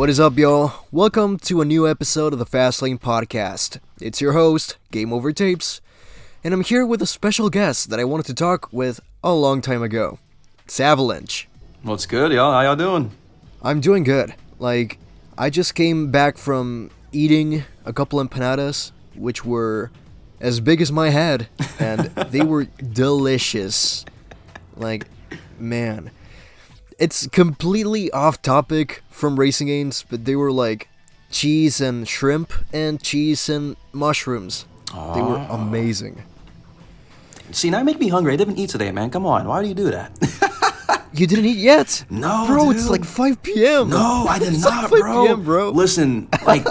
What is up, y'all? Welcome to a new episode of the Fast Lane Podcast. It's your host, Game Over Tapes, and I'm here with a special guest that I wanted to talk with a long time ago. It's Avalanche. What's good, y'all? How y'all doing? I'm doing good. I just came back from eating a couple empanadas, which were as big as my head, and they were delicious. Man. It's completely off topic from racing games, but they were like cheese and shrimp and cheese and mushrooms. They were amazing. See, now you make me hungry. I didn't eat today, man. Come on. Why do you do that? You didn't eat yet? No, bro, dude. It's like 5 p.m. No, I did not, like 5 bro. p.m., bro. Listen, I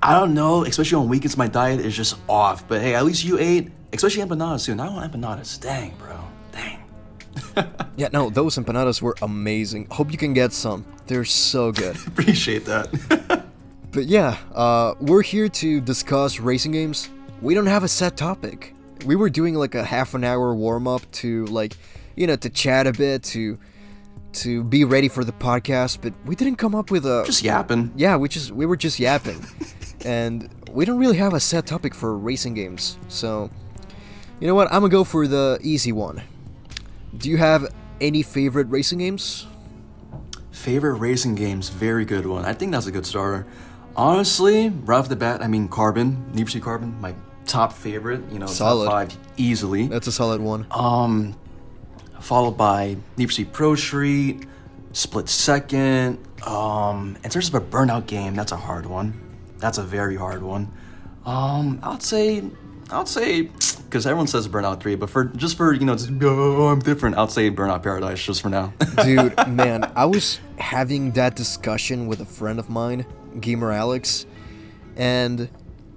don't know. Especially on weekends, my diet is just off. But hey, at least you ate, especially empanadas soon. I want empanadas. Dang, bro. Dang. Yeah, no, those empanadas were amazing. Hope you can get some. They're so good. Appreciate that. But yeah, we're here to discuss racing games. We don't have a set topic. We were doing like a half an hour warm-up to to chat a bit, to be ready for the podcast, but we didn't come up with a... Just yapping. Yeah, we were just yapping. And we don't really have a set topic for racing games. So, you know what? I'm gonna go for the easy one. Do you have any favorite racing games? Favorite racing games, very good one. I think that's a good starter. Honestly, right off the bat, Carbon, Need for Speed Carbon, my top favorite, Solid. top 5 easily. That's a solid one. Followed by Need for Speed Pro Street, Split Second. In terms of a Burnout game, that's a hard one. That's a very hard one. I'd say, because everyone says Burnout 3, but I'm different. I'll say Burnout Paradise just for now. Dude, man, I was having that discussion with a friend of mine, Gamer Alex, and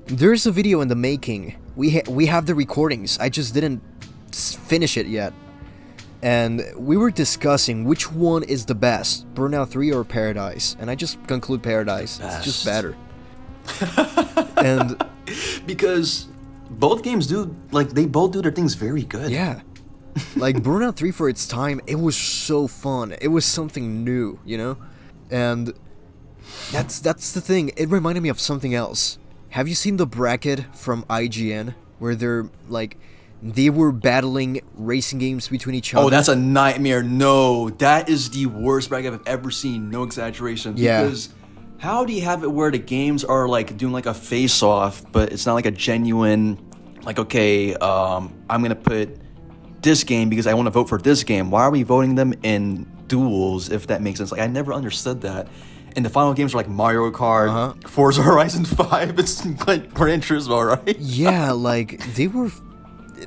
there's a video in the making. We have the recordings. I just didn't finish it yet. And we were discussing which one is the best, Burnout 3 or Paradise. And I just conclude Paradise. Best. It's just better. And because both games they both do their things very good. yeah. Like Burnout 3 for its time, it was so fun. It was something new, And that's the thing. It reminded me of something else. Have you seen the bracket from IGN where they were battling racing games between each other? Oh, that's a nightmare. No, that is the worst bracket I've ever seen. No exaggeration. Yeah. Because how do you have it where the games are doing a face-off, but it's not a genuine, okay, I'm going to put this game because I want to vote for this game. Why are we voting them in duels, if that makes sense? I never understood that. And the final games are Mario Kart, Forza Horizon 5. It's Gran Turismo, right? Yeah, they were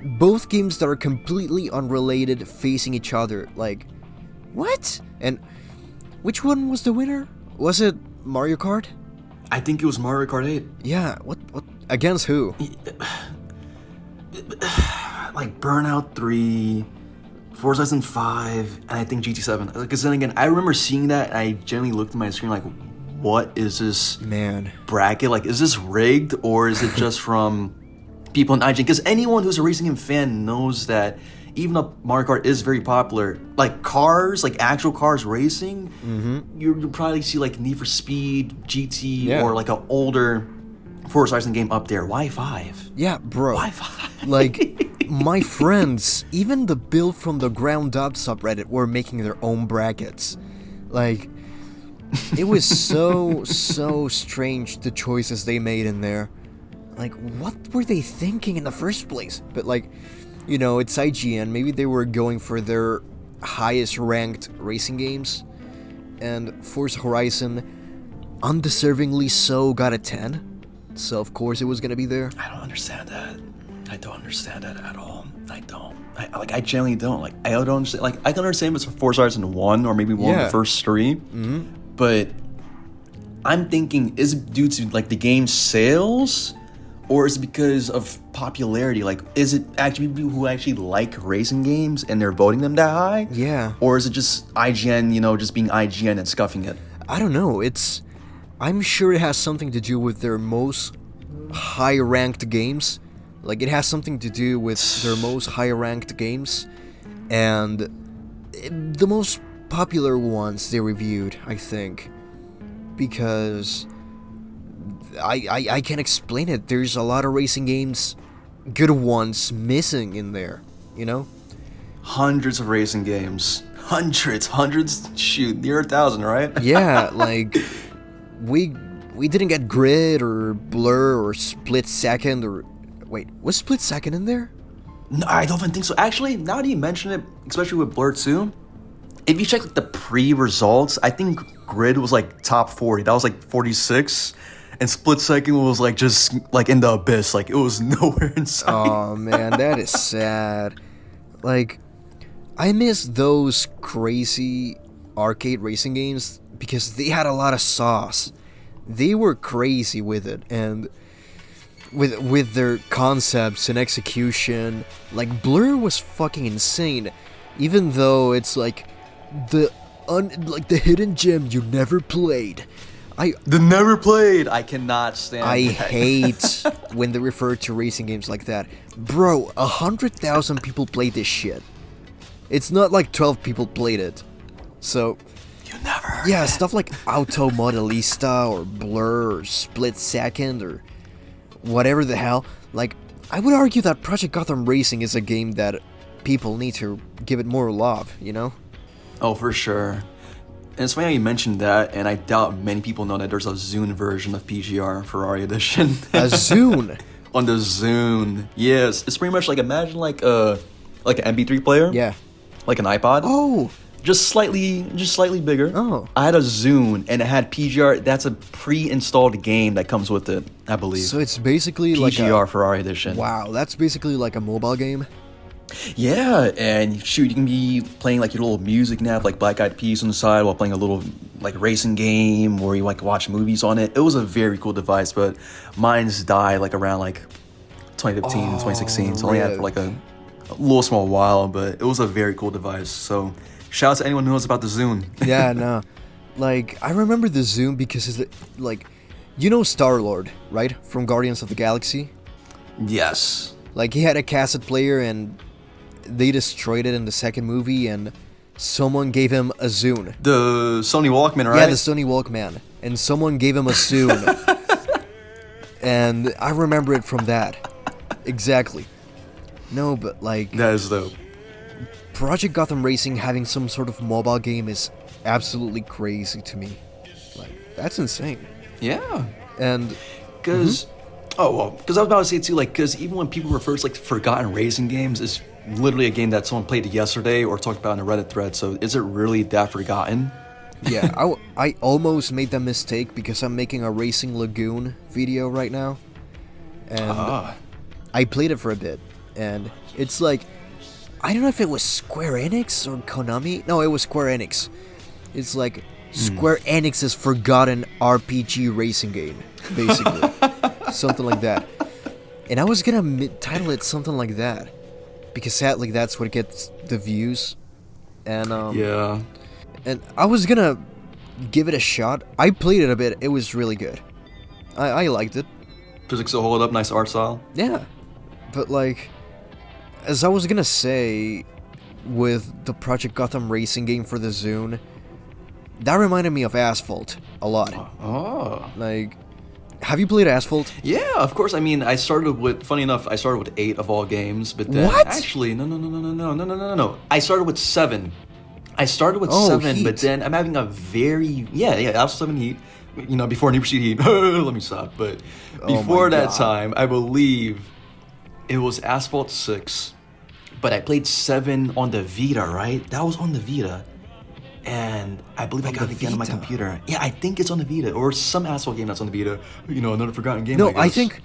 both games that are completely unrelated facing each other. What? And which one was the winner? Was it Mario Kart? I think it was Mario Kart 8. Yeah, what against who? Burnout 3, Forza Horizon 5, and I think GT7. Because then again, I remember seeing that, and I generally looked at my screen what is this bracket? Is this rigged, or is it just from people in IGN? Because anyone who's a racing game fan knows that even though Mario Kart is very popular, cars, actual cars racing, you'll probably see Need for Speed, GT, or an older Forza Horizon game up there. Why 5? Yeah, bro. Why 5? My friends, even the Build from the Ground Up subreddit were making their own brackets. It was so strange, the choices they made in there. What were they thinking in the first place? But it's IGN. Maybe they were going for their highest ranked racing games. And Forza Horizon, undeservingly so, got a 10. So of course it was gonna be there. I don't understand that. I don't understand that at all. I don't. I genuinely don't. I don't understand. I can understand if it's Forza Horizon 1 or maybe one of the first 3. But I'm thinking, is it due to the game's sales? Or is it because of popularity? Is it actually people who actually like racing games and they're voting them that high? Yeah. Or is it just IGN, just being IGN and scuffing it? I don't know. I'm sure it has something to do with their most high-ranked games. It has something to do with their most high-ranked games. And the most popular ones they reviewed, I think. because I can't explain it. There's a lot of racing games, good ones, missing in there, you know? Hundreds of racing games. Hundreds, shoot, near 1,000, right? Yeah, like, we didn't get Grid or Blur or Split Second or... Wait, was Split Second in there? No, I don't even think so. Actually, now that you mention it, especially with Blur 2, if you check like, the pre-results, I think Grid was like top 40. That was like 46. And Split Second was like just like in the abyss. Like it was nowhere in sight. Oh man, that is sad. Like, I miss those crazy arcade racing games because they had a lot of sauce. They were crazy with it, and with their concepts and execution. Like Blur was fucking insane, even though it's like the hidden gem you never played. I cannot stand I that. hate when they refer to racing games like that. Bro, 100,000 people played this shit. It's not like 12 people played it. So, You never heard yeah, of it. stuff like Auto Modelista or Blur or Split Second or whatever the hell. Like, I would argue that Project Gotham Racing is a game that people need to give it more love, you know? Oh, for sure. And it's funny how you mentioned that, and I doubt many people know that there's a Zune version of PGR Ferrari Edition. A Zune? On the Zune. Yes. It's pretty much like, imagine like an MP3 player. Yeah. Like an iPod. Oh! Just slightly bigger. Oh. I had a Zune, and it had PGR. That's a pre-installed game that comes with it, I believe. So it's basically like PGR Ferrari Edition. Wow, that's basically like a mobile game? Yeah, and shoot, you can be playing like your little music nav, like Black Eyed Peas on the side, while playing a little like racing game, or you like watch movies on it. It was a very cool device, but mine's died like around like 2015, 2016. So I only had it for like a little small while, but it was a very cool device. So shout out to anyone who knows about the Zune. Yeah, no. Like, I remember the Zune because it's like, you know Star-Lord, right? From Guardians of the Galaxy? Yes. Like, he had a cassette player and they destroyed it in the second movie, and someone gave him a Zune. The Sony Walkman, right? Yeah, the Sony Walkman. And someone gave him a Zune. And I remember it from that. Exactly. No, but like... That is dope. Project Gotham Racing having some sort of mobile game is absolutely crazy to me. Like, that's insane. Yeah. And... Because... Oh, well, because I was about to say, too, like, because even when people refer to, like, forgotten racing games, it's literally a game that someone played yesterday or talked about in a Reddit thread, so is it really that forgotten? Yeah, I almost made that mistake because I'm making a Racing Lagoon video right now. And I played it for a bit, and it's like... I don't know if it was Square Enix or Konami. No, it was Square Enix. It's like Square Enix's forgotten RPG racing game, basically. Something like that. And I was gonna title it something like that, because sadly that's what gets the views. And yeah. And I was gonna give it a shot. I played it a bit. It was really good. I liked it. Physics will hold up, nice art style. Yeah, but like, as I was gonna say, with the Project Gotham Racing game for the Zune, that reminded me of Asphalt a lot. Oh. Like, have you played Asphalt? Yeah, of course. I mean, funny enough, I started with 8 of all games, but then... What? Actually, no. I started with 7. Oh, 7, Heat. but then I'm having a very... Yeah, Asphalt 7 Heat. You know, before Need for Speed Heat. Let me stop. But before that time, I believe it was Asphalt 6, but I played 7 on the Vita, right? That was on the Vita. And I believe I got it again on my computer. Yeah, I think it's on the Vita, or some Asphalt game that's on the Vita. You know, another forgotten game. No, I I guess. think...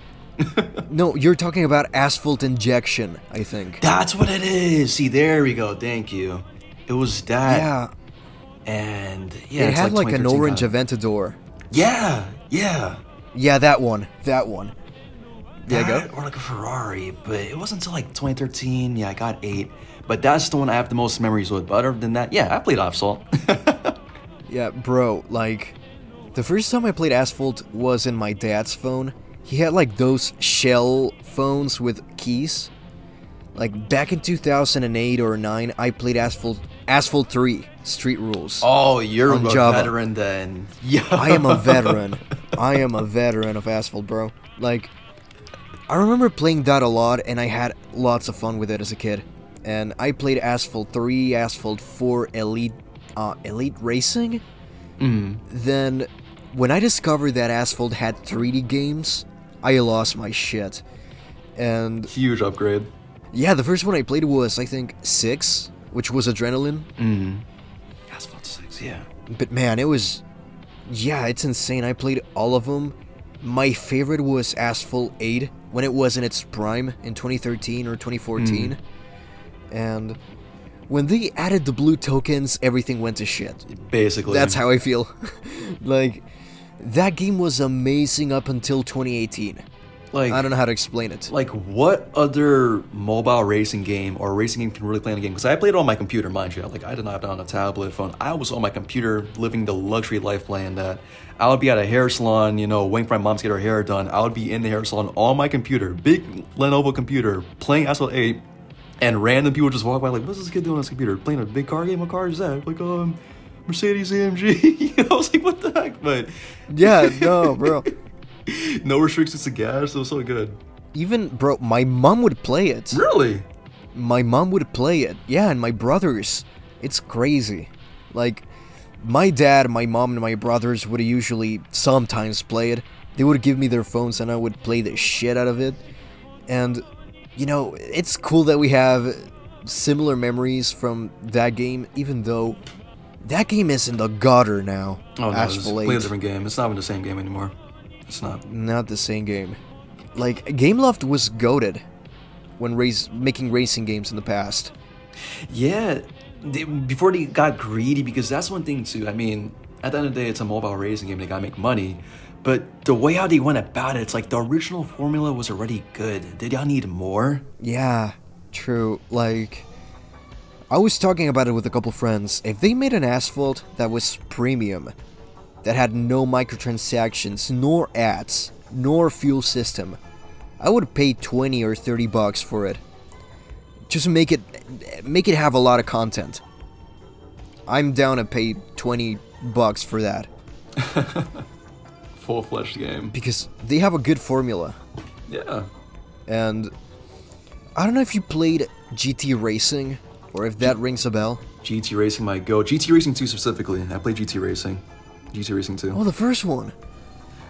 No, you're talking about Asphalt Injection, I think. That's what it is. See, there we go. Thank you. It was that. Yeah. And yeah, It it's had like an 2013 orange kind of- Aventador. Yeah. Yeah, that one. There you go. Or like a Ferrari, but it wasn't until like 2013. Yeah, I got 8. But that's the one I have the most memories with. But other than that, yeah, I played Asphalt. Yeah, bro, like, the first time I played Asphalt was in my dad's phone. He had like those shell phones with keys. Like back in 2008 or 9, I played Asphalt Asphalt 3, Street Rules. Oh, you're a Java. veteran then. Yeah. I am a veteran. I am a veteran of Asphalt, bro. Like, I remember playing that a lot, and I had lots of fun with it as a kid. And I played Asphalt 3, Asphalt 4, Elite Racing. Then, when I discovered that Asphalt had 3D games, I lost my shit. And huge upgrade. yeah, the first one I played was, I think, 6, which was Adrenaline. Asphalt 6, yeah. But man, it was... yeah, it's insane. I played all of them. My favorite was Asphalt 8, when it was in its prime in 2013 or 2014. And when they added the blue tokens, everything went to shit. Basically. That's how I feel. Like, that game was amazing up until 2018. Like, I don't know how to explain it. Like, what other mobile racing game or racing game can really play in a game? Because I played it on my computer, mind you. Like, I did not have it on a tablet, phone. I was on my computer living the luxury life playing that. I would be at a hair salon, you know, waiting for my mom to get her hair done. I would be in the hair salon on my computer, big Lenovo computer, playing Asphalt 8, and random people just walk by like, what's this kid doing on his computer? Playing a big car game? What car is that? Like, Mercedes AMG. You know, I was like, what the heck? But yeah, no, bro. No restrictions to gas. It was so good. Even, bro, my mom would play it. Really? My mom would play it. Yeah, and my brothers. It's crazy. Like, my dad, my mom, and my brothers would usually sometimes play it. They would give me their phones and I would play the shit out of it. And, you know, it's cool that we have similar memories from that game, even though that game is in the gutter now. Oh, no, it's a Asphalt 8. completely different game. It's not even the same game anymore. It's not. Not the same game. Like, Gameloft was goated when making racing games in the past. Yeah, before they got greedy, because that's one thing too. I mean, at the end of the day, it's a mobile racing game. They gotta make money. But the way how they went about it, it's like the original formula was already good. Did y'all need more? Yeah, true. Like, I was talking about it with a couple friends. If they made an Asphalt that was premium, that had no microtransactions, nor ads, nor fuel system, I would pay 20 or 30 bucks for it. Just make it have a lot of content. I'm down to pay 20 bucks for that. Full-fledged game. Because they have a good formula. Yeah. And I don't know if you played GT Racing, or if that rings a bell. GT Racing might go. GT Racing 2 specifically. I played GT Racing. GT Racing 2. Oh, the first one.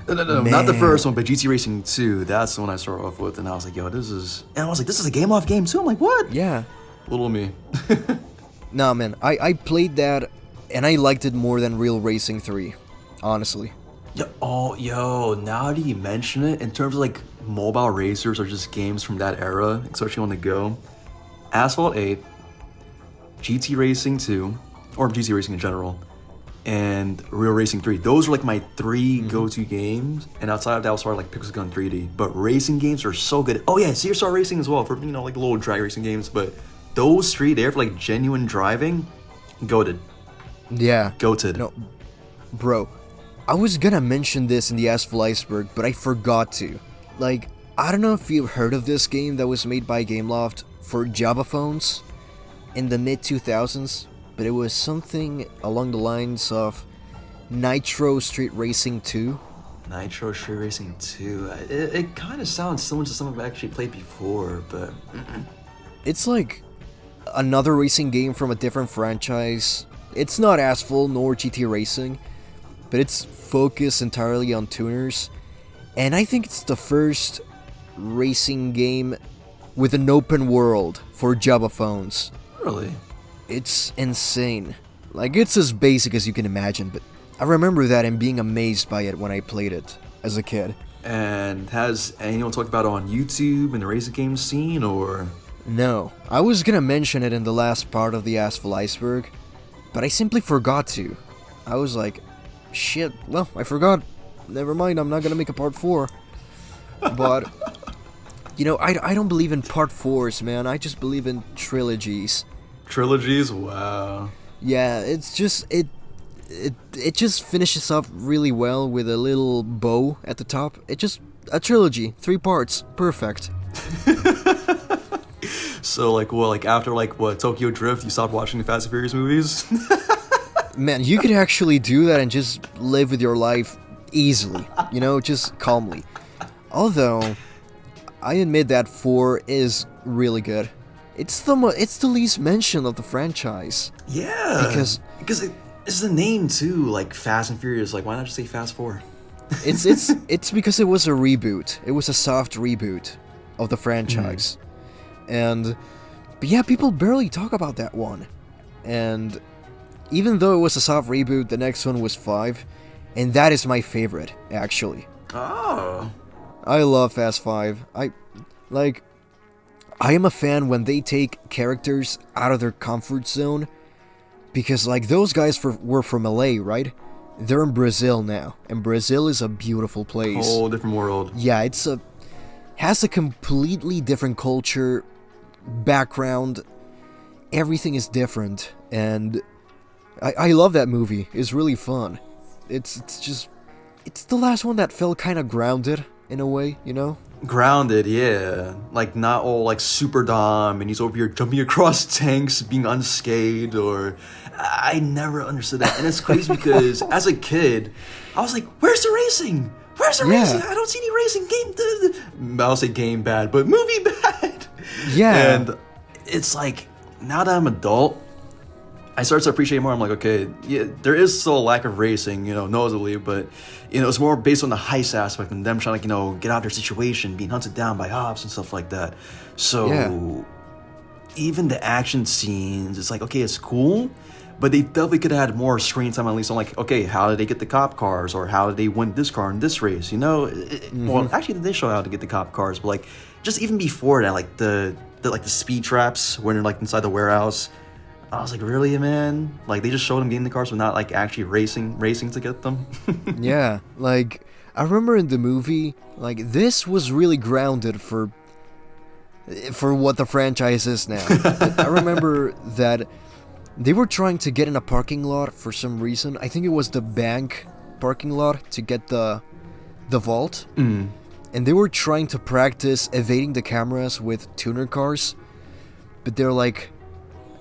No, not the first one, but GT Racing 2. That's the one I started off with, and I was like, yo, this is... And I was like, this is a Gameloft game too? I'm like, what? Yeah. Little me. Nah, man, I played that, and I liked it more than Real Racing 3, honestly. Yo, now that you mention it, in terms of like mobile racers or just games from that era, especially on the go, Asphalt 8, GT Racing 2, or GT Racing in general, and Real Racing 3. Those are like my 3 go-to games, and outside of that, I was sort of like Pixel Gun 3D. But racing games are so good. Oh yeah, CSR Racing as well for, you know, like little drag racing games. But those 3 there for like genuine driving, goated. Yeah. Goated. No, bro, I was gonna mention this in the Asphalt Iceberg, but I forgot to. Like, I don't know if you've heard of this game that was made by Gameloft for Java phones in the mid-2000s, but it was something along the lines of Nitro Street Racing 2. Nitro Street Racing 2. It kind of sounds similar to something I've actually played before, but... It's like another racing game from a different franchise. It's not Asphalt nor GT Racing, but it's focused entirely on tuners. And I think it's the first racing game with an open world for Java phones. Really? It's insane. Like, it's as basic as you can imagine, but I remember that and being amazed by it when I played it as a kid. And has anyone talked about it on YouTube in the racing game scene, or...? No. I was gonna mention it in the last part of the Asphalt Iceberg, but I simply forgot to. I was like, shit, well, I forgot. Never mind, I'm not gonna make a part 4. But, you know, I don't believe in part 4s, man. I just believe in trilogies. Trilogies? Wow. Yeah, it's just, it just finishes up really well with a little bow at the top. It just, a trilogy, 3 parts, perfect. So like, well, like after like what Tokyo Drift, you stopped watching the Fast and Furious movies? Man, you could actually do that and just live with your life easily, you know, just calmly. Although, I admit that 4 is really good. It's the least mentioned of the franchise. Yeah, because it's the name too, like Fast and Furious. Like, why not just say Fast 4? it's because it was a reboot. It was a soft reboot of the franchise, but yeah, people barely talk about that one. And even though it was a soft reboot, the next one was 5, and that is my favorite, actually. Oh. I love Fast 5. I am a fan when they take characters out of their comfort zone, because like those guys were from LA, right? They're in Brazil now, and Brazil is a beautiful place. Whole different world. Yeah, has a completely different culture, background. Everything is different, and I love that movie. It's really fun. It's the last one that felt kind of grounded in a way, you know? Grounded, yeah. Like, not all, like, super dumb, and he's over here jumping across tanks, being unscathed, or... I never understood that. And it's crazy because, as a kid, I was like, where's the racing? Where's the racing? I don't see any racing. I'll say game bad, but movie bad. Yeah. And it's like, now that I'm adult, I start to appreciate more. I'm like, okay, yeah, there is still a lack of racing, you know, noticeably, but, you know, it's more based on the heist aspect and them trying to, you know, get out of their situation, being hunted down by ops and stuff like that. So, even the action scenes, it's like, okay, it's cool, but they definitely could have had more screen time, at least on, like, okay, how did they get the cop cars, or how did they win this car in this race, you know? Well, actually, they show how to get the cop cars, but, like, just even before that, like, the speed traps when they're, like, inside the warehouse, I was like, really, man? Like, they just showed them getting the cars, but not, like, actually racing to get them? Yeah, like, I remember in the movie, like, this was really grounded for what the franchise is now. I remember that they were trying to get in a parking lot for some reason. I think it was the bank parking lot to get the vault. And they were trying to practice evading the cameras with tuner cars. But they're like,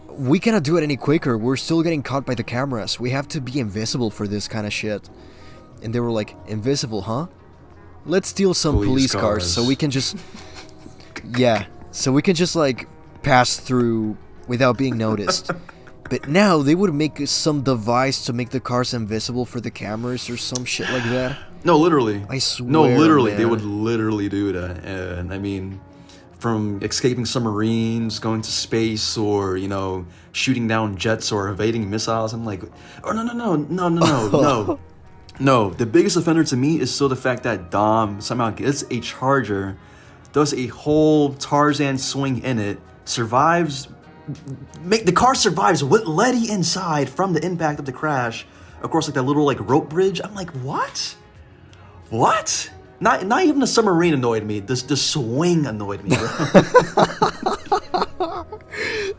we cannot do it any quicker. We're still getting caught by the cameras. We have to be invisible for this kind of shit. And they were like, invisible, huh? Let's steal some police cars so we can just... Yeah, so we can just, like, pass through without being noticed. But now they would make some device to make the cars invisible for the cameras or some shit like that. No, literally. I swear, no, literally, man. They would literally do that. And, I mean, from escaping submarines, going to space, or, you know, shooting down jets or evading missiles, I'm like, oh, no. No, the biggest offender to me is still the fact that Dom somehow gets a charger, does a whole Tarzan swing in it, survives, the car survives with Letty inside from the impact of the crash, of course, like that little like rope bridge. I'm like, what? Not even the submarine annoyed me. The swing annoyed me, bro.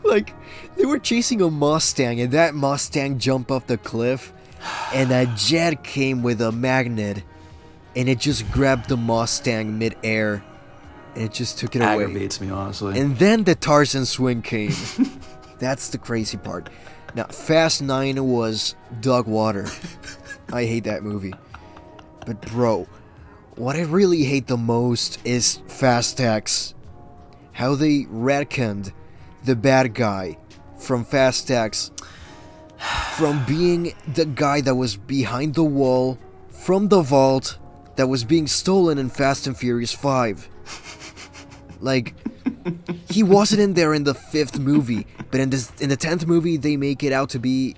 Like, they were chasing a Mustang, and that Mustang jumped off the cliff, and a jet came with a magnet, and it just grabbed the Mustang mid-air, and it just took it away. Aggravates me, honestly. And then the Tarzan swing came. That's the crazy part. Now, Fast 9 was dog water. I hate that movie. But bro, what I really hate the most is Fast X. How they retconned the bad guy from Fast X from being the guy that was behind the wall from the vault that was being stolen in Fast and Furious 5. Like, he wasn't in there in the 5th movie, but in the 10th movie they make it out to be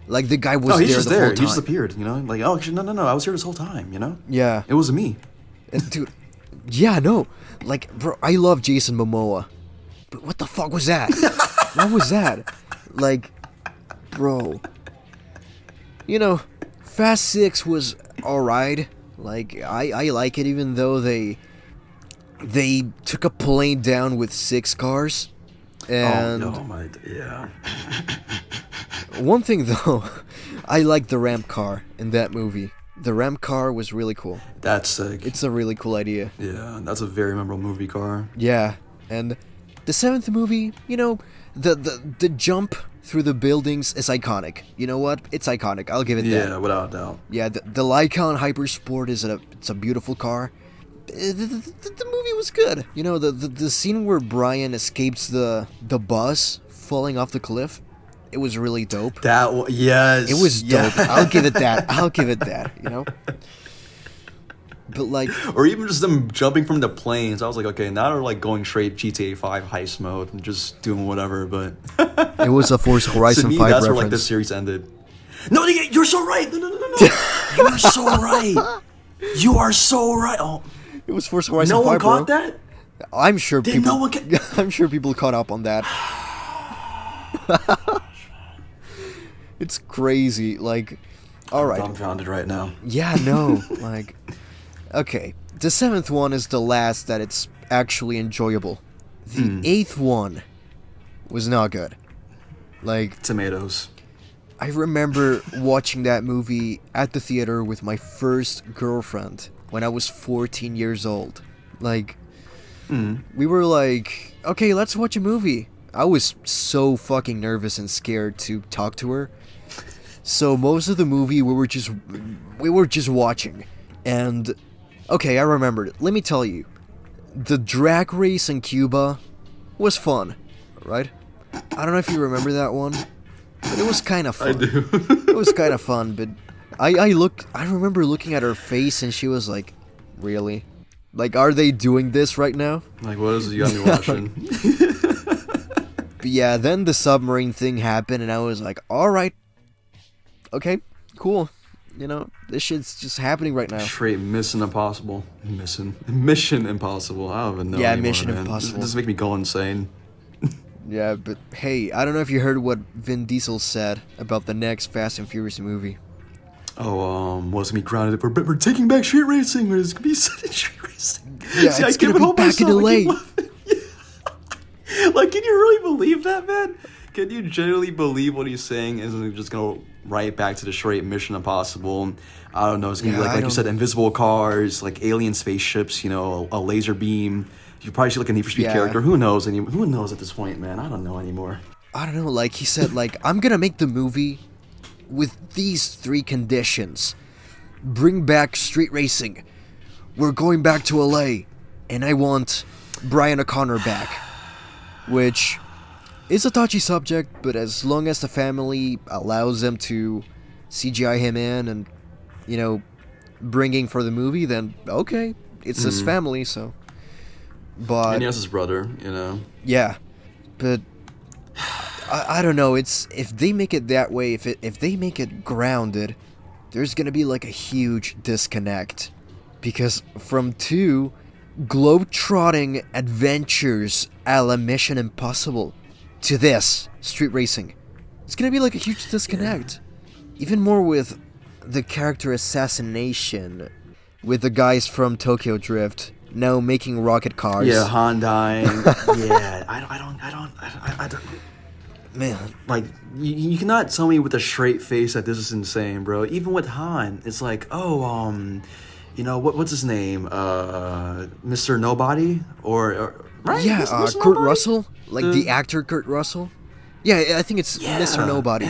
like the guy was there the whole time. He just appeared, you know? Like, oh, actually, no, I was here this whole time, you know? Yeah. It was me. Dude, yeah, no. Like, bro, I love Jason Momoa. But what the fuck was that? What was that? Like, bro. You know, Fast 6 was alright. Like, I like it even though they took a plane down with 6 cars. And yeah. One thing though, I like the ramp car in that movie. The ramp car was really cool. That's sick. It's a really cool idea. Yeah, that's a very memorable movie car. Yeah, and The seventh movie, the jump through the buildings is iconic. You know what? It's iconic. I'll give it that. Yeah, without a doubt. Yeah, the Lycon Hypersport it's a beautiful car. The movie was good. The scene where Brian escapes the bus falling off the cliff, it was really dope. Yes. It was dope. I'll give it that. But like, or even just them jumping from the planes. I was like, okay, now they're like going straight GTA 5 heist mode and just doing whatever. But it was a Forza Horizon 5 that's reference. where like the series ended. No, you're so right. No. You're so right. You are so right. Oh, it was Forza Horizon 5. No one caught bro. that. I'm sure Did people. No one I'm sure people caught up on that. It's crazy. Like, all right. I'm dumbfounded right now. Yeah, no. Like, okay. The seventh one is the last that it's actually enjoyable. The eighth one was not good. Like, tomatoes. I remember watching that movie at the theater with my first girlfriend when I was 14 years old. Like, we were like, okay, let's watch a movie. I was so fucking nervous and scared to talk to her. So most of the movie we were just watching. And okay, I remembered it. Let me tell you. The drag race in Cuba was fun, right? I don't know if you remember that one, but it was kind of fun. I do. It was kind of fun, but I remember looking at her face and she was like, "Really? Like, are they doing this right now?" Like, what is it you got me watching? But yeah, then the submarine thing happened and I was like, "All right. Okay, cool. This shit's just happening right now." Straight Mission Impossible. Mission Impossible. I don't even know. Yeah, anymore, Mission man. Impossible. This makes me go insane. Yeah, but hey, I don't know if you heard what Vin Diesel said about the next Fast and Furious movie. Oh, what's gonna be grounded? We're taking back street racing. It's gonna be street racing. Yeah, it's gonna be back in LA. Like, can you really believe that, man? Can you genuinely believe what he's saying? Isn't it just gonna right back to the straight Mission Impossible? I don't know. It's gonna be like you said, invisible cars, like alien spaceships. A laser beam. You probably see like a Need for Speed character. Who knows? Who knows at this point, man? I don't know anymore. I don't know. Like he said, like I'm gonna make the movie with these 3 conditions: bring back street racing, we're going back to LA, and I want Brian O'Connor back, which is a touchy subject, but as long as the family allows them to CGI him in and, bringing for the movie, then okay, it's his family, so. But and he has his brother, Yeah, but I don't know. If they make it that way, if they make it grounded, there's gonna be like a huge disconnect, because from 2 globe-trotting adventures a la Mission Impossible to this street racing, it's gonna be like a huge disconnect. Even more with the character assassination with the guys from Tokyo Drift now making rocket cars. Yeah, Hyundai. Yeah, I don't. Man, like you cannot tell me with a straight face that this is insane, bro. Even with Han, it's like, what's his name? Mr. Nobody or right? Yeah, Mr. Kurt Nobody? Russell, like the actor Kurt Russell. Yeah, I think it's Mr. Nobody.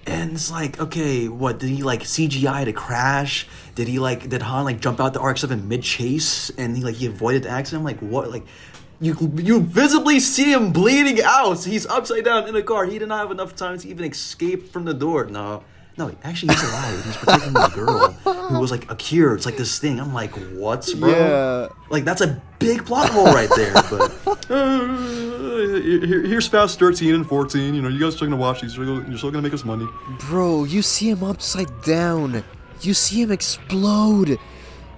And it's like, okay, what did he like CGI to crash? Did Han like jump out the RX-7 mid chase and he avoided the accident? I'm like, what? Like, you visibly see him bleeding out. He's upside down in a car. He did not have enough time to even escape from the door. No, actually, he's alive. He's protecting the girl who was like a cure. It's like this thing. I'm like, what, bro? Yeah. Like, that's a big plot hole right there. But here's Fast 13 and 14. You guys are still gonna watch these. You're still gonna make us money. Bro, you see him upside down. You see him explode.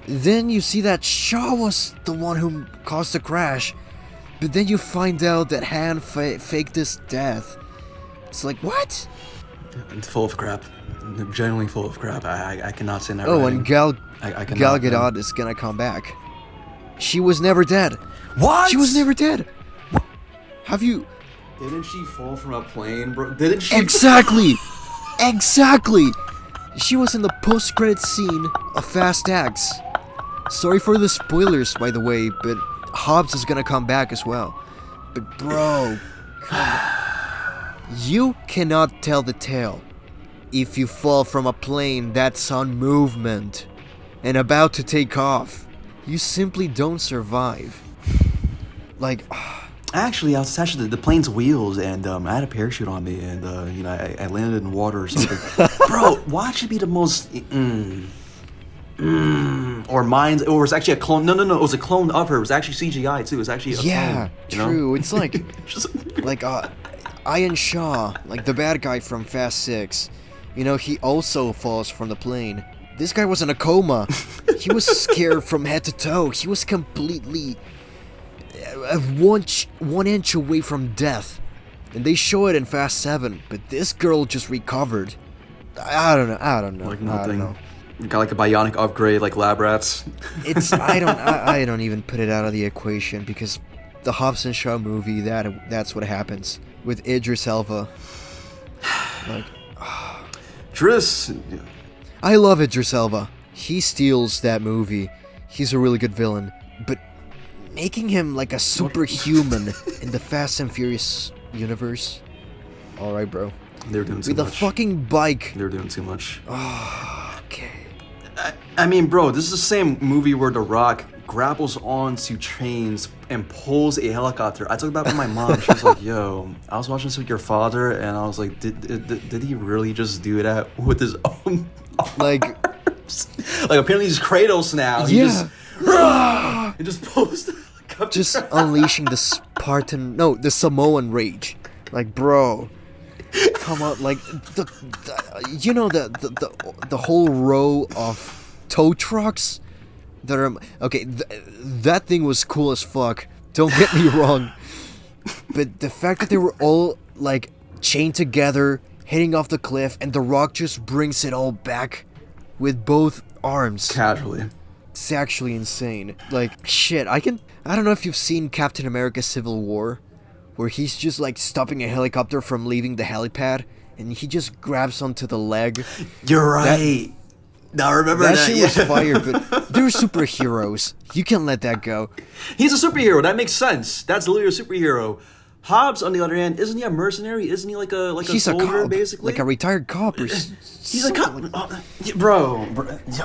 Then you see that Shaw was the one who caused the crash. But then you find out that Han faked his death. It's like, what? It's full of crap. Genuinely full of crap. I cannot say that. Oh, and Gal cannot, Gadot is gonna come back. She was never dead. What? She was never dead. Have you... Didn't she fall from a plane, bro? Didn't she? Exactly! She was in the post-credit scene of Fast X. Sorry for the spoilers, by the way, but Hobbs is gonna come back as well. But bro, you cannot tell the tale if you fall from a plane that's on movement and about to take off. You simply don't survive. Like, actually, I was attached to the plane's wheels, and I had a parachute on me, and I landed in water or something. Bro, why should it be the most? Or mine, or it's actually a clone. No, it was a clone of her. It was actually CGI too. It was actually a clone. True. It's like, like Ian Shaw, like the bad guy from Fast 6. He also falls from the plane. This guy was in a coma. He was scared from head to toe. He was completely 1 inch away from death. And they show it in Fast 7, but this girl just recovered. I don't know. Like nothing. I don't know. Got like a bionic upgrade, like lab rats. I don't even put it out of the equation, because the Hobbs and Shaw movie, that's what happens with Idris Elba. Like, Tris. I love Idris Elba. He steals that movie. He's a really good villain, but making him like a superhuman in the Fast and Furious universe. All right, bro. They're doing too much. With a fucking bike. They're doing too much. Oh, okay. I mean, bro, this is the same movie where The Rock grapples onto trains and pulls a helicopter. I talked about it with my mom. She was like, yo, I was watching this with your father, and I was like, did he really just do that with his own like arms? Like, apparently he's Kratos now. He just pulls the helicopter. Just unleashing the the Samoan rage. Like, bro, come on, like the whole row of tow trucks that are okay. That thing was cool as fuck. Don't get me wrong, but the fact that they were all like chained together, hitting off the cliff, and The Rock just brings it all back with both arms casually. It's actually insane. Like, shit, I don't know if you've seen Captain America Civil War, where he's just like stopping a helicopter from leaving the helipad, and he just grabs onto the leg. You're right. Now remember that shit was fire, but they're superheroes. You can't let that go. He's a superhero. That makes sense. That's literally a superhero. Hobbs, on the other hand, isn't he a mercenary? Isn't he like a soldier, cop, basically? like a retired cop. He's a cop. Bro.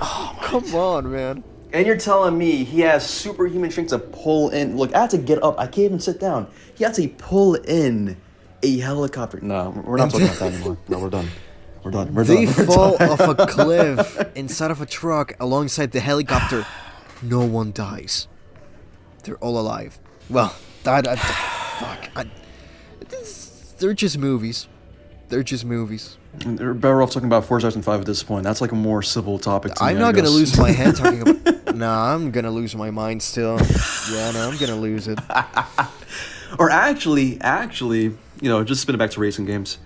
Oh, come on, man. And you're telling me he has superhuman strength to pull in... Look, I had to get up. I can't even sit down. He had to pull in a helicopter. No, we're not talking about that anymore. No, we're done. They fall off a cliff inside of a truck alongside the helicopter. No one dies. They're all alive. Well, fuck. They're just movies. They're better off talking about Forza Horizon 5 at this point. That's like a more civil topic to me, I'm not going to lose my head talking about... Nah, I'm going to lose my mind still. Yeah, no, I'm going to lose it. Or actually, just spin it back to racing games.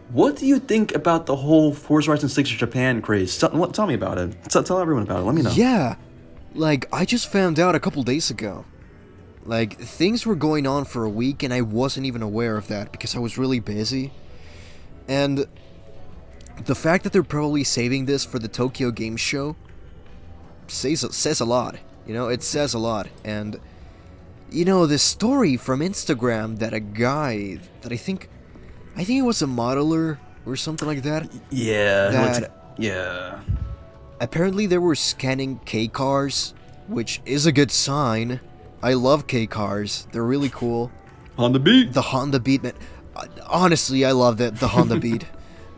What do you think about the whole Forza Horizon 6 Japan craze? Tell me about it. Tell everyone about it. Let me know. Yeah. Like, I just found out a couple days ago. Like, things were going on for a week, and I wasn't even aware of that because I was really busy. And the fact that they're probably saving this for the Tokyo Game Show says a lot. It says a lot. And, this story from Instagram that a guy that I think it was a modeler or something like that. Yeah. Yeah. Apparently they were scanning K-cars, which is a good sign. I love K-cars. They're really cool. Honda Beat. The Honda Beat, man. Honestly, I love the Honda Beat.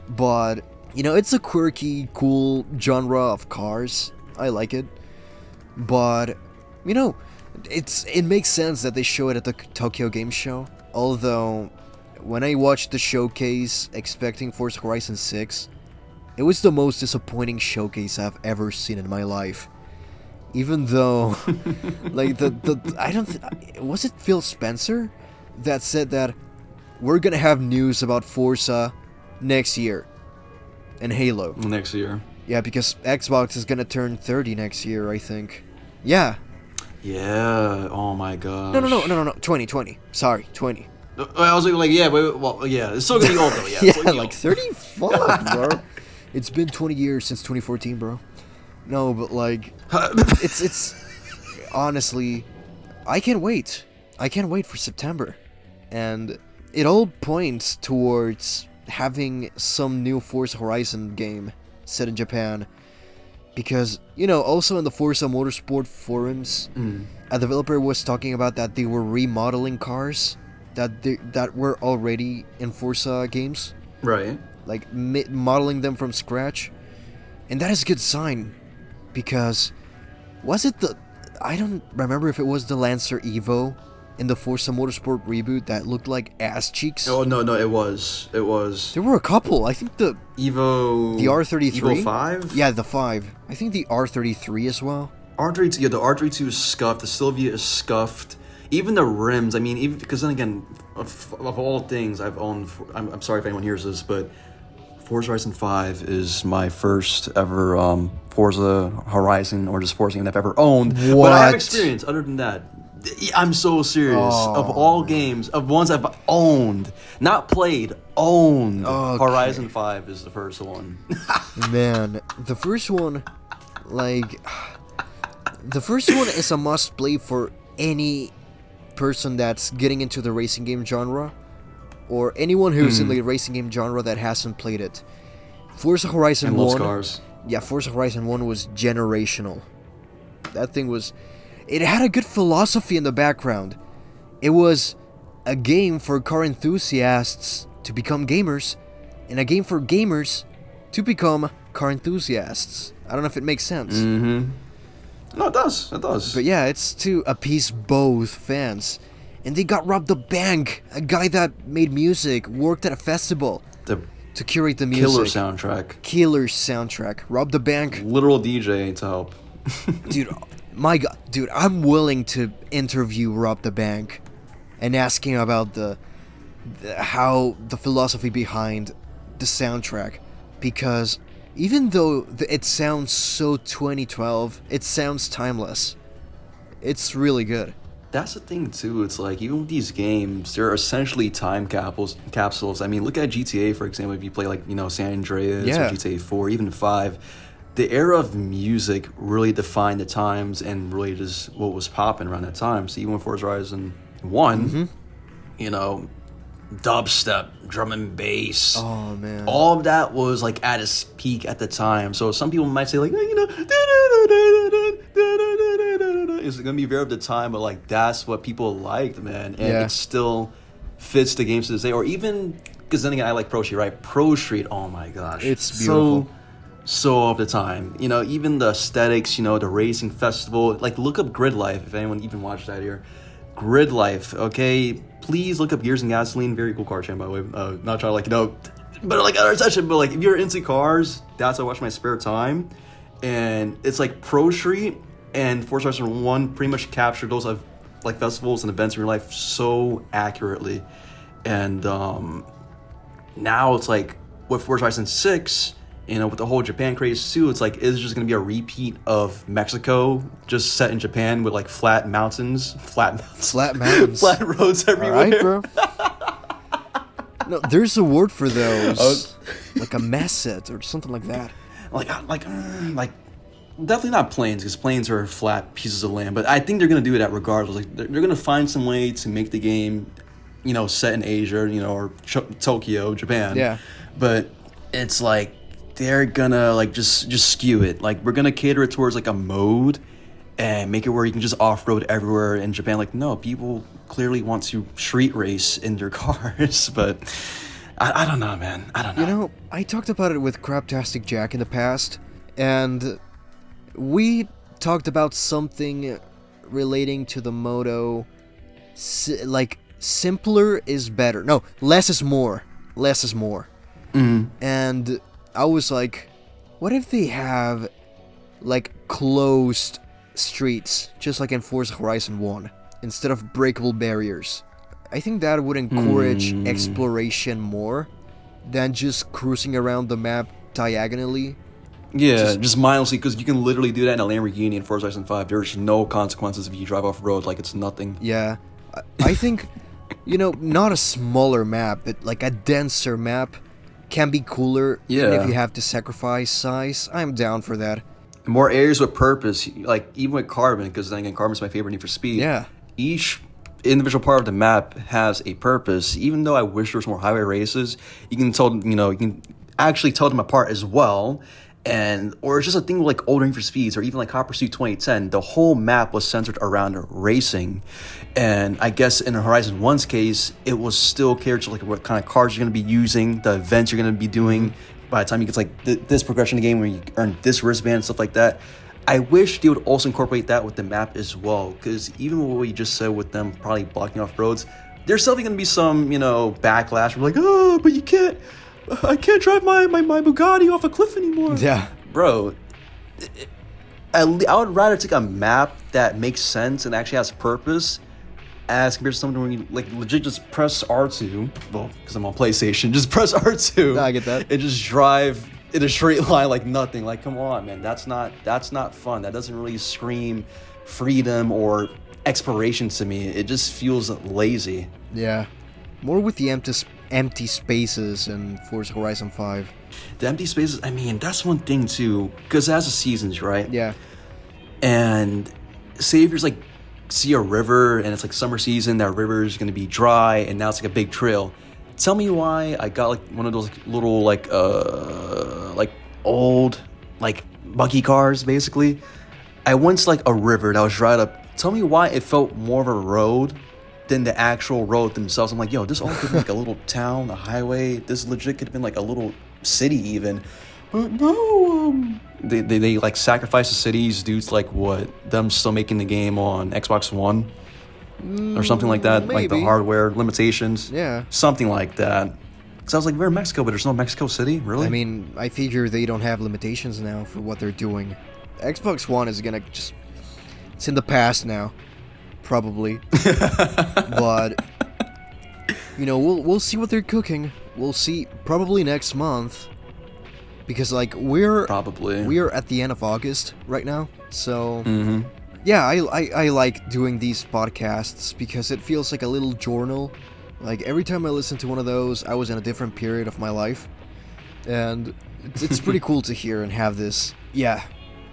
But, it's a quirky, cool genre of cars. I like it. But, it makes sense that they show it at the Tokyo Game Show. Although, when I watched the showcase expecting Forza Horizon 6, it was the most disappointing showcase I've ever seen in my life. Even though, like, was it Phil Spencer that said that we're gonna have news about Forza next year and Halo next year? Yeah, because Xbox is gonna turn 30 next year, I think. Yeah. Oh my god. No. 2020. Sorry, 20. I was like, yeah, well, yeah, it's still gonna be old though. Yeah, yeah, like 30. Fuck, bro. It's been 20 years since 2014, bro. No, but like, it's honestly, I can't wait. I can't wait for September. And it all points towards having some new Forza Horizon game set in Japan. Because, also in the Forza Motorsport forums, a developer was talking about that they were remodeling cars that were already in Forza games. Right. Like, modeling them from scratch. And that is a good sign. Because, I don't remember if it was the Lancer Evo in the Forza Motorsport reboot that looked like ass cheeks. Oh, no, it was. There were a couple. I think the R33. Evo 5? Yeah, the 5. I think the R33 as well. R32, yeah, the R32 is scuffed. The Sylvia is scuffed. Even the rims. I mean, even because then again, of all things I've owned. I'm sorry if anyone hears this, but Forza Horizon 5 is my first ever Forza Horizon or just Forza game I've ever owned. What? But I have experience. Other than that, I'm so serious. Of all games, of ones I've owned, not played, owned. Okay. Horizon 5 is the first one. Man, the first one is a must play for any person that's getting into the racing game genre, or anyone who's in the racing game genre that hasn't played it. Forza Horizon 1. Cars. Yeah, Forza Horizon 1 was generational. That thing was... It had a good philosophy in the background. It was a game for car enthusiasts to become gamers, and a game for gamers to become car enthusiasts. I don't know if it makes sense. Mm-hmm. No, it does. But yeah, it's to appease both fans. And they got Rob the Bank, a guy that made music, worked at a festival to curate the music. Killer soundtrack. Rob the Bank. Literal DJ to help. Dude, I'm willing to interview Rob the Bank and ask him about the philosophy behind the soundtrack, because even though it sounds so 2012, it sounds timeless. It's really good. That's the thing too. It's like even with these games, they're essentially time capsules. I mean, look at GTA for example. If you play San Andreas or GTA 4, even 5. The era of music really defined the times and really just what was popping around that time. So even with Forza Horizon 1, dubstep, drum and bass. Oh, man. All of that was like at its peak at the time. So some people might say it's going to be very of the time, but that's what people liked, man. And it still fits the games to this day. Or even, because then again, I like Pro Street, right? Pro Street, oh my gosh. It's beautiful. So of the time, even the aesthetics, the racing festival, look up Grid Life, if anyone even watched that here. Grid Life, okay? Please look up Gears and Gasoline, very cool car channel, by the way. Not trying to, but other section, but if you're into cars, that's how I watch my spare time. And it's Pro Street and Forza Horizon 1 pretty much captured those festivals and events in real life so accurately. And now it's with Forza Horizon 6, with the whole Japan craze too, it's is just going to be a repeat of Mexico, just set in Japan with flat mountains, flat roads everywhere. All right, bro. No, there's a word for those, like a masset or something like that. Definitely not plains, because plains are flat pieces of land. But I think they're going to do that regardless. They're going to find some way to make the game, set in Asia, or Tokyo, Japan. Yeah. But it's they're gonna just skew it. We're gonna cater it towards a mode and make it where you can just off-road everywhere in Japan. No, people clearly want to street race in their cars, but I don't know, man. I don't know. I talked about it with Craptastic Jack in the past, and we talked about something relating to the motto, simpler is better. No, less is more. Less is more. Mm-hmm. And I was like, what if they have closed streets, just like in Forza Horizon 1, instead of breakable barriers? I think that would encourage exploration more than just cruising around the map diagonally. Yeah, just mindlessly, because you can literally do that in a Lamborghini in Forza Horizon 5. There's no consequences if you drive off road, it's nothing. Yeah, I think, not a smaller map, but a denser map can be cooler, even if you have to sacrifice size. I'm down for that. More areas with purpose, even with Carbon, because then again, Carbon's my favorite Need for Speed. Yeah. Each individual part of the map has a purpose. Even though I wish there was more highway races, you can actually tell them apart as well. Or it's just a thing with like older Need for Speeds, or even like Hot Pursuit 2010. The whole map was centered around racing, and I guess in Horizon 1's case, it was still catered to like what kind of cars you're going to be using, the events you're going to be doing. By the time you get to like this progression of the game where you earn this wristband and stuff like that, I wish they would also incorporate that with the map as well. Because even with what you just said with them probably blocking off roads, there's still going to be some backlash. We're like, oh, but you can't. I can't drive my Bugatti off a cliff anymore. Yeah. Bro, I would rather take a map that makes sense and actually has purpose as compared to something where you like legit just press R2. Well, because I'm on PlayStation, just press R2. I get that. And just drive in a straight line like nothing. Like, come on, man. That's not fun. That doesn't really scream freedom or exploration to me. It just feels lazy. Yeah. More with the empty spaces in Forza Horizon 5. The empty spaces, I mean, that's one thing too, because it has the seasons, right? Yeah. And say if you're like, see a river and it's like summer season, that river is going to be dry and now it's like a big trail. Tell me why I got like one of those little like old like buggy cars basically. I went to like a river that was dried up. Tell me why it felt more of a road than the actual road themselves. I'm like, yo, this all could be like a little town, a highway. This legit could have been like a little city even. But no, they like sacrifice the cities due to like what, them still making the game on Xbox One or something like that. Maybe. Like the hardware limitations. Yeah. Something like that. Because I was like, we're in Mexico, but there's no Mexico City, really? I mean, I figure they don't have limitations now for what they're doing. Xbox One is gonna just... It's in the past now. Probably. But... we'll see what they're cooking. We'll see probably next month. Because, like, we're at the end of August right now. So... Mm-hmm. Yeah, I like doing these podcasts because it feels like a little journal. Like, every time I listen to one of those, I was in a different period of my life. And it's pretty cool to hear and have this. Yeah,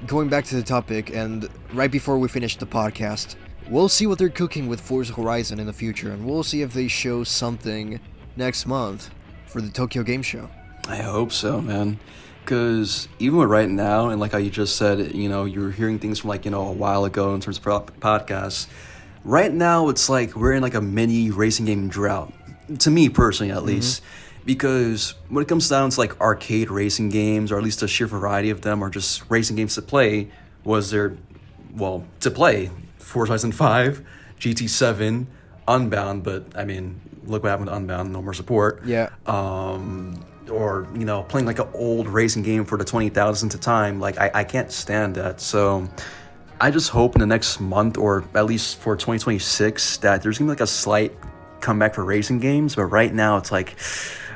going back to the topic, and right before we finish the podcast, we'll see what they're cooking with Forza Horizon in the future, and we'll see if they show something next month for the Tokyo Game Show. I hope so, man. Because even with right now, and like how you just said, you were hearing things from like, a while ago in terms of podcasts. Right now, it's like we're in like a mini racing game drought. To me personally, at least. Because when it comes down to like arcade racing games, or at least a sheer variety of them, or just racing games to play, to play Forza Horizon 5, GT7, Unbound, but I mean, look what happened to Unbound, no more support. Yeah. Or, playing like an old racing game for the 20,000th at a time, like I can't stand that. So I just hope in the next month, or at least for 2026, that there's gonna be like a slight comeback for racing games. But right now it's like,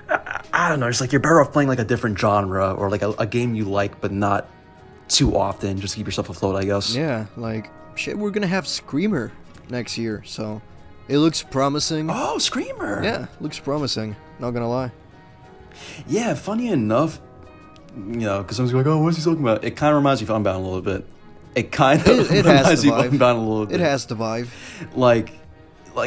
I don't know, it's like you're better off playing like a different genre, or like a game you like but not too often, just to keep yourself afloat, I guess. Yeah, like, shit, we're gonna have Screamer next year, so it looks promising. Oh, Screamer! Yeah, looks promising, not gonna lie. Yeah, funny enough, because someone's like, oh, what's he talking about? It kind of reminds me of Unbound a little bit. It kind of reminds me of Unbound a little bit. It has the vibe. Like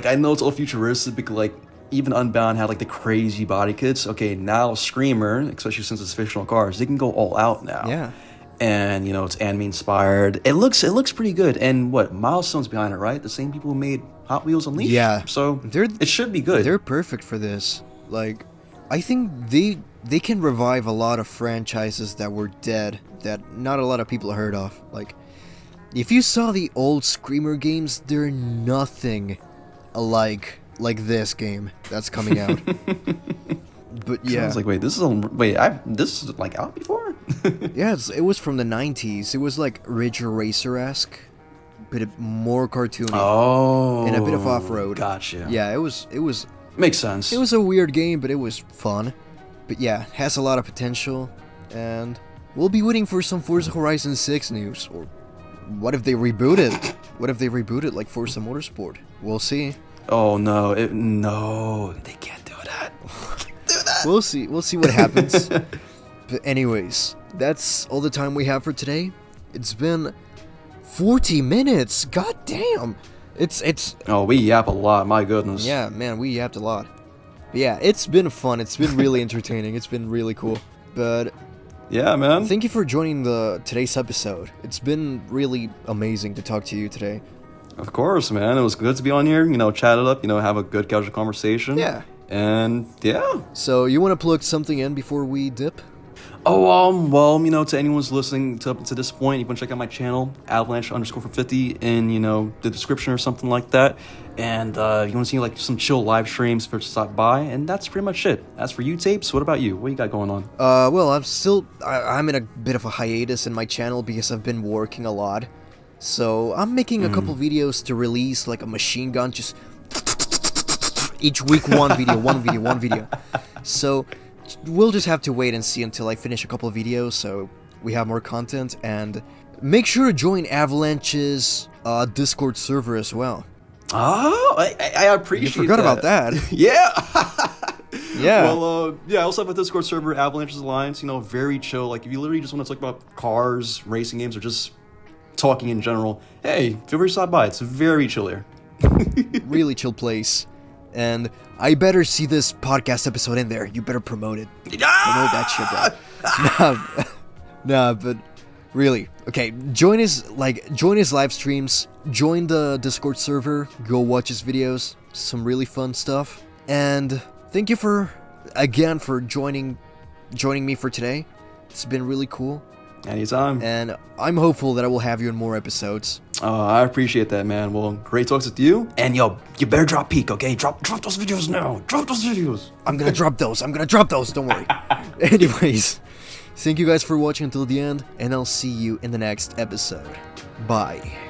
I know it's all futuristic, but like, even Unbound had like the crazy body kits. Okay, now Screamer, especially since it's fictional cars, they can go all out now. Yeah. And it's anime inspired. It looks pretty good. And what, Milestone's behind it, right? The same people who made Hot Wheels Unleashed. Yeah. So it should be good. They're perfect for this. Like, I think they can revive a lot of franchises that were dead, that not a lot of people heard of. Like, if you saw the old Screamer games, they're nothing alike like this game that's coming out. But yeah, I was like, wait, this is like out before? Yeah, it was from the 90s. It was like Ridge Racer-esque, but more cartoony. Oh, and a bit of off-road. Gotcha. Yeah, it was makes sense. It was a weird game, but it was fun. But yeah, has a lot of potential, and we'll be waiting for some Forza Horizon 6 news. Or what if they reboot it? What if they reboot it like Forza Motorsport? We'll see. Oh no, they can't do that. Do that. We'll see what happens. But anyways, that's all the time we have for today. It's been 40 minutes. God damn. It's Oh, we yap a lot. My goodness. yeah, man, we yapped a lot. But yeah, it's been fun. It's been really entertaining. It's been really cool. But yeah, man. thank you for joining today's episode. It's been really amazing to talk to you today. Of course, man. It was good to be on here. Chat it up. Have a good casual conversation. Yeah. And yeah. So you want to plug something in before we dip? Oh, well, to anyone who's listening to this point, you can check out my channel, Avalanche_for50, in, the description or something like that. And you want to see, like, some chill live streams for stop by, and that's pretty much it. As for you, Tapes, what about you? What you got going on? Well, I'm in a bit of a hiatus in my channel because I've been working a lot. So I'm making a couple videos to release, like, a machine gun, just each week one video. So we'll just have to wait and see until I finish a couple of videos so we have more content, and make sure to join Avalanche's Discord server as well. Oh, I appreciate that. You forgot about that. Yeah. Yeah. Well, I also have a Discord server, Avalanche's Alliance, very chill. Like, if you literally just want to talk about cars, racing games, or just talking in general, hey, feel free to stop by. It's very chill here. Really chill place. And I better see this podcast episode in there. You better promote it. Promote that shit, bro. Nah, but really. Okay, join his live streams. Join the Discord server. Go watch his videos. Some really fun stuff. And thank you for joining me for today. It's been really cool. Anytime. And I'm hopeful that I will have you in more episodes. I appreciate that, man. Well, great talks with you. And yo, you better drop peak, okay? Drop those videos now. Drop those videos. I'm gonna drop those. Don't worry. Anyways, thank you guys for watching until the end, and I'll see you in the next episode. Bye.